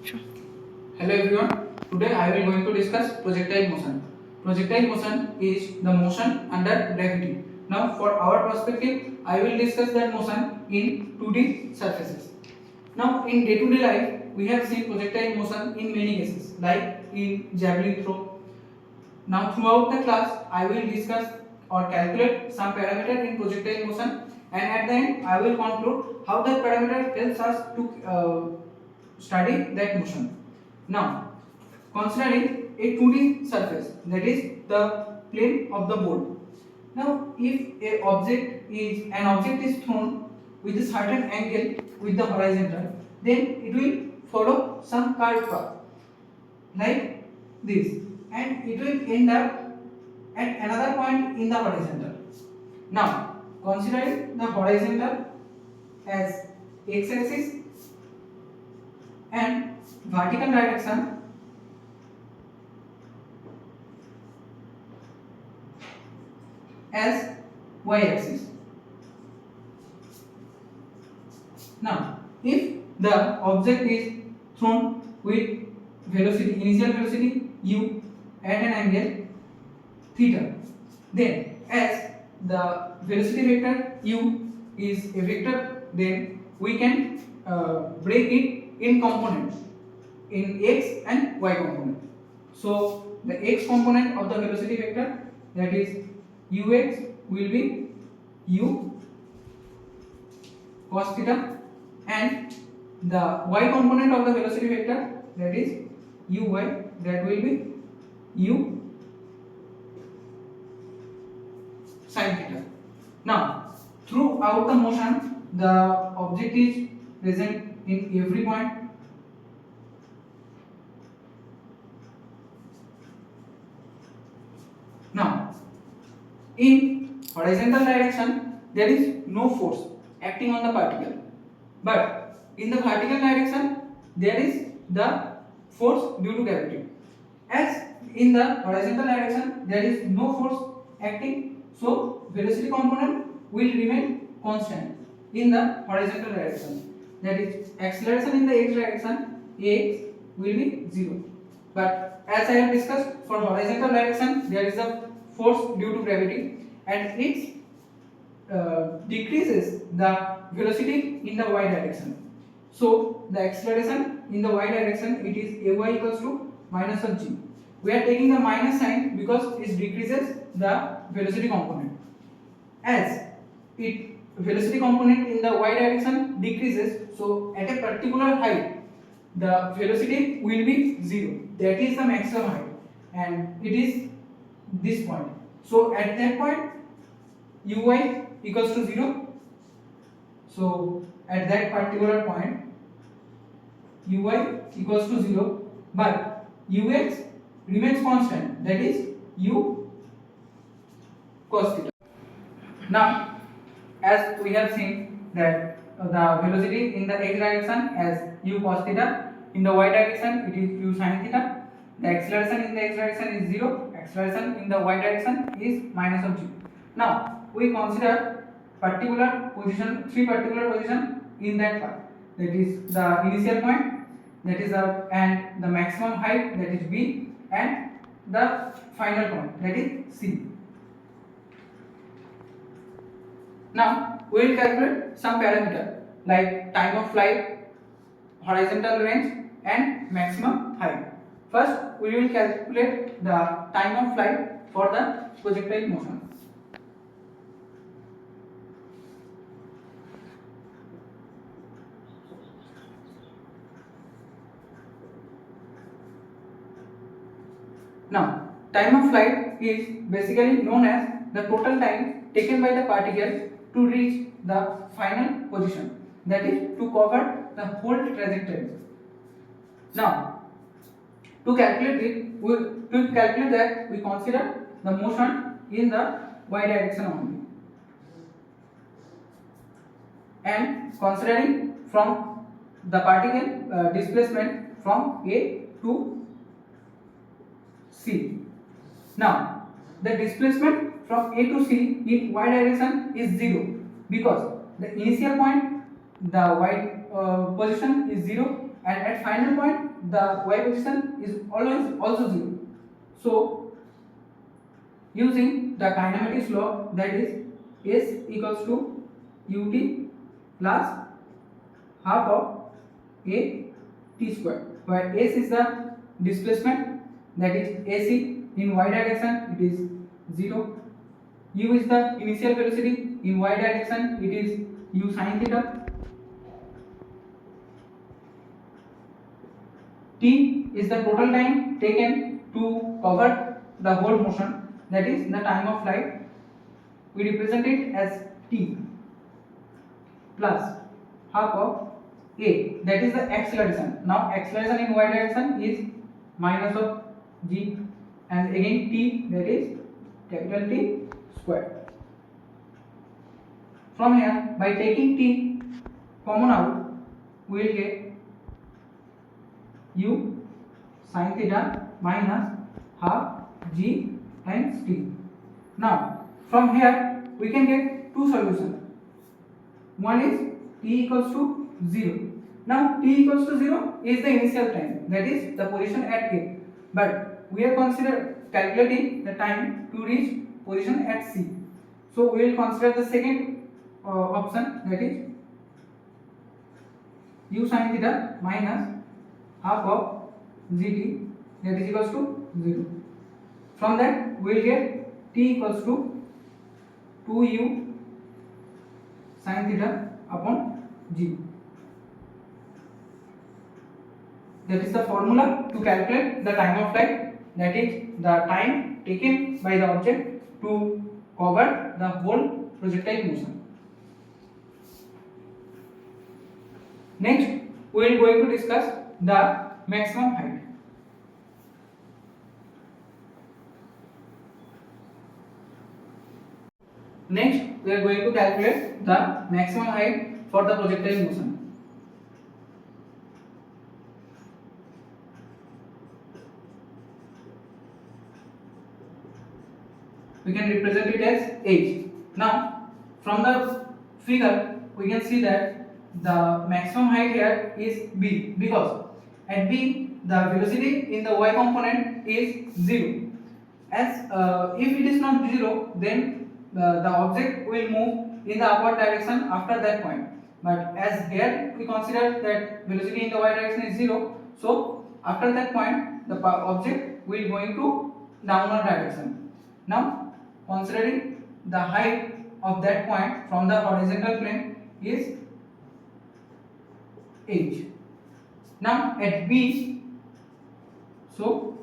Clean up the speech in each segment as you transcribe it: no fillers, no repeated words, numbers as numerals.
Sure. Hello everyone. Today I will going to discuss projectile motion. Projectile motion is the motion under gravity. Now for our perspective, I will discuss that motion in 2D surfaces. Now in day-to-day life, we have seen projectile motion in many cases, like in javelin throw. Now throughout the class, I will discuss or calculate some parameter in projectile motion, and at the end I will conclude how that parameter helps us to study that motion. Now, considering a 2D surface, that is the plane of the board. Now, if an object is thrown with a certain angle with the horizontal, then it will follow some curved path like this, and it will end up at another point in the horizontal. Now, considering the horizontal as x-axis and vertical direction as y-axis. Now, if the object is thrown with initial velocity u at an angle theta, then as the velocity vector u is a vector, then we can break it in components, in x and y component. So the x component of the velocity vector, that is ux, will be u cos theta, and the y component of the velocity vector, that is uy, that will be u sin theta. Now throughout the motion, the object is present in every point. Now, in horizontal direction, there is no force acting on the particle, but in the vertical direction, there is the force due to gravity. As in the horizontal direction, there is no force acting, so velocity component will remain constant in the horizontal direction. That is, acceleration in the x direction, ax, will be 0. But as I have discussed, for horizontal direction there is a force due to gravity, and it decreases the velocity in the y direction. So the acceleration in the y direction, it is ay equals to minus of g. We are taking the minus sign because it decreases the velocity component. As it velocity component in the y direction decreases, so at a particular height the velocity will be 0. That is the maximum height, and it is this point. So at that point uy equals to 0. So at that particular point uy equals to 0, but ux remains constant, that is u cos theta. Now, as we have seen that the velocity in the x direction as u cos theta, in the y direction it is u sin theta, the acceleration in the x direction is 0, acceleration in the y direction is minus of g. Now, we consider three particular position in that part, that is the initial point, that is and the maximum height, that is b, and the final point, that is c. Now we will calculate some parameter like time of flight, horizontal range, and maximum height. First, we will calculate the time of flight for the projectile motion. Now, time of flight is basically known as the total time taken by the particle to reach the final position, that is to cover the whole trajectory. Now, to calculate that, we consider the motion in the y direction only, and considering from the particle displacement from A to C. Now, the displacement from A to C in y direction is 0, because the initial point, the y position is 0, and at final point the y position is always also 0. So using the kinematics law, that is s equals to ut plus half of a t square, where s is the displacement, that is ac. In y direction it is 0. U is the initial velocity. In y direction it is u sin theta. T is the total time taken to cover the whole motion, that is the time of flight. We represent it as t plus half of a, that is the acceleration. Now acceleration in y direction is minus of g, and again t, that is capital T square. From here, by taking t common out, we will get u sin theta minus half g times t. Now from here we can get two solutions. One is t equals to 0. Now t equals to 0 is the initial time, that is the position at A, but we are calculating the time to reach position at C. So we will consider the second option, that is u sin theta minus half of gt, that is equals to 0. From that we will get t equals to 2u sin theta upon g. That is the formula to calculate the time of flight, that is the time taken by the object to cover the whole projectile motion. Next we will going to discuss the maximum height. Next we are going to calculate the maximum height for the projectile motion. We can represent it as h. Now from the figure we can see that the maximum height here is b, because at b the velocity in the y component is 0. As if it is not 0, then the object will move in the upward direction after that point. But as here we consider that velocity in the y direction is 0, so after that point the object will going to downward direction. Now considering the height of that point from the horizontal plane is h. Now at b, so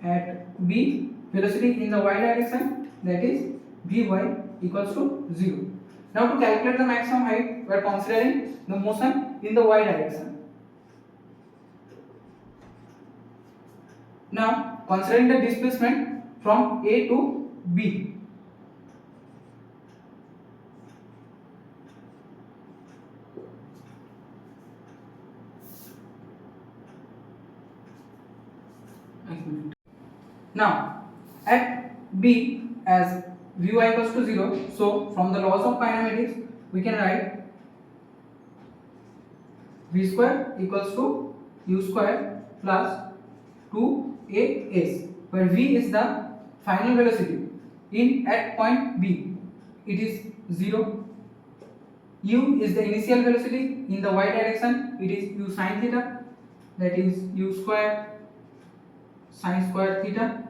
at b velocity in the y direction, that is vy equals to 0. Now to calculate the maximum height we are considering the motion in the y direction. Now considering the displacement from A to B. Now at B as Vy equals to 0, so from the laws of kinematics we can write V square equals to U square plus 2as, where V is the final velocity in at point B, it is 0. U is the initial velocity in the y direction, it is u sin theta, that is u square sin square theta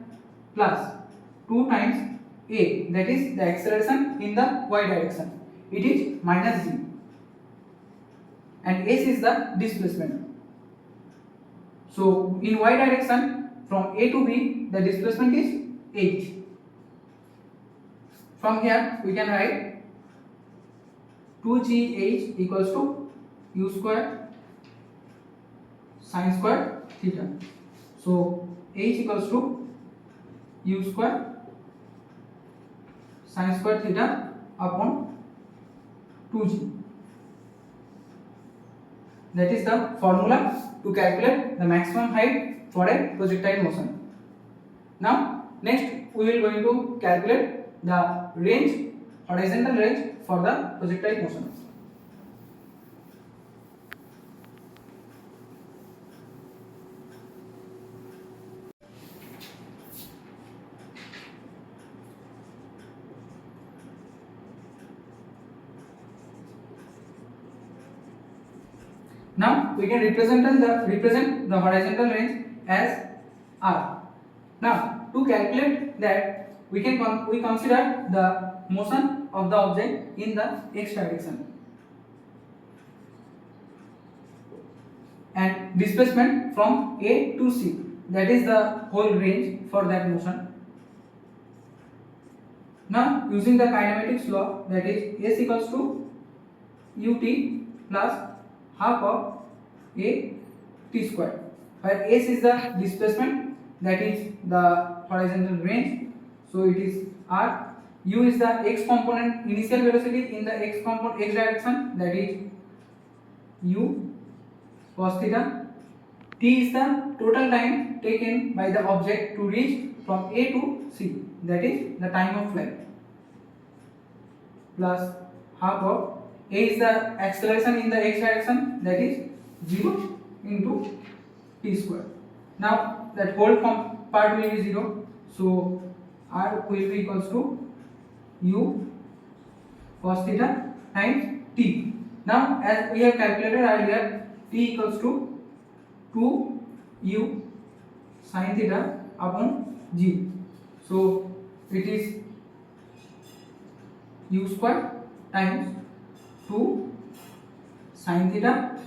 plus 2 times a, that is the acceleration in the y direction, it is minus g, and s is the displacement. So in y direction from A to B the displacement is h. From here we can write 2gh equals to u square sin square theta. So h equals to u square sin square theta upon 2g. That is the formula to calculate the maximum height for a projectile motion. Now next we will going to calculate the range, horizontal range for the projectile motion. we can represent the horizontal range as r. Now to calculate that, we consider the motion of the object in the x direction and displacement from A to C, that is the whole range for that motion. Now using the kinematics law, that is S equals to ut plus half of a t square, where s is the displacement, that is the horizontal range, so it is r. U is the x component, initial velocity in the x direction, that is u cos theta. T is the total time taken by the object to reach from A to C, that is the time of flight, plus half of A is the acceleration in the x direction, that is 0 into t square. Now that whole part will be 0, so r will be equals to u cos theta times t. Now as we have calculated earlier, t equals to 2 u sin theta upon g, so it is u square times 2 sin theta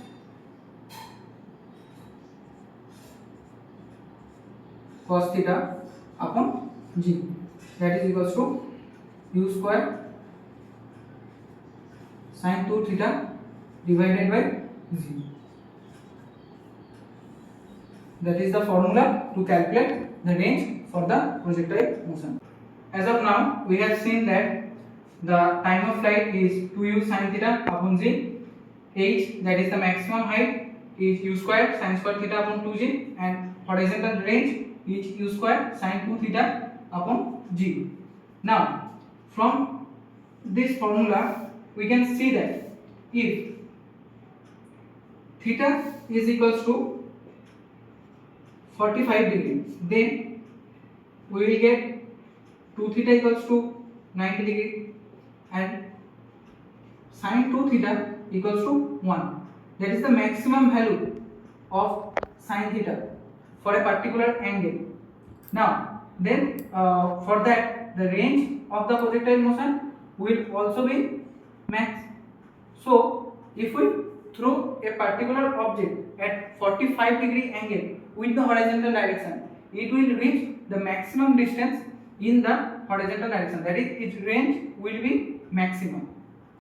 cos theta upon g, that is equals to u square sin 2 theta divided by g. That is the formula to calculate the range for the projectile motion. As of now, we have seen that the time of flight is 2u sin theta upon g. H, that is the maximum height, is u square sin square theta upon 2g, and horizontal range is u square sin 2 theta upon g. Now from this formula we can see that if theta is equals to 45 degree, then we will get 2 theta equals to 90 degree and sin 2 theta equals to 1. That is the maximum value of sin theta for a particular angle. Now then for that, the range of the projectile motion will also be max. So if we throw a particular object at 45 degree angle with the horizontal direction, it will reach the maximum distance in the horizontal direction, that is its range will be maximum.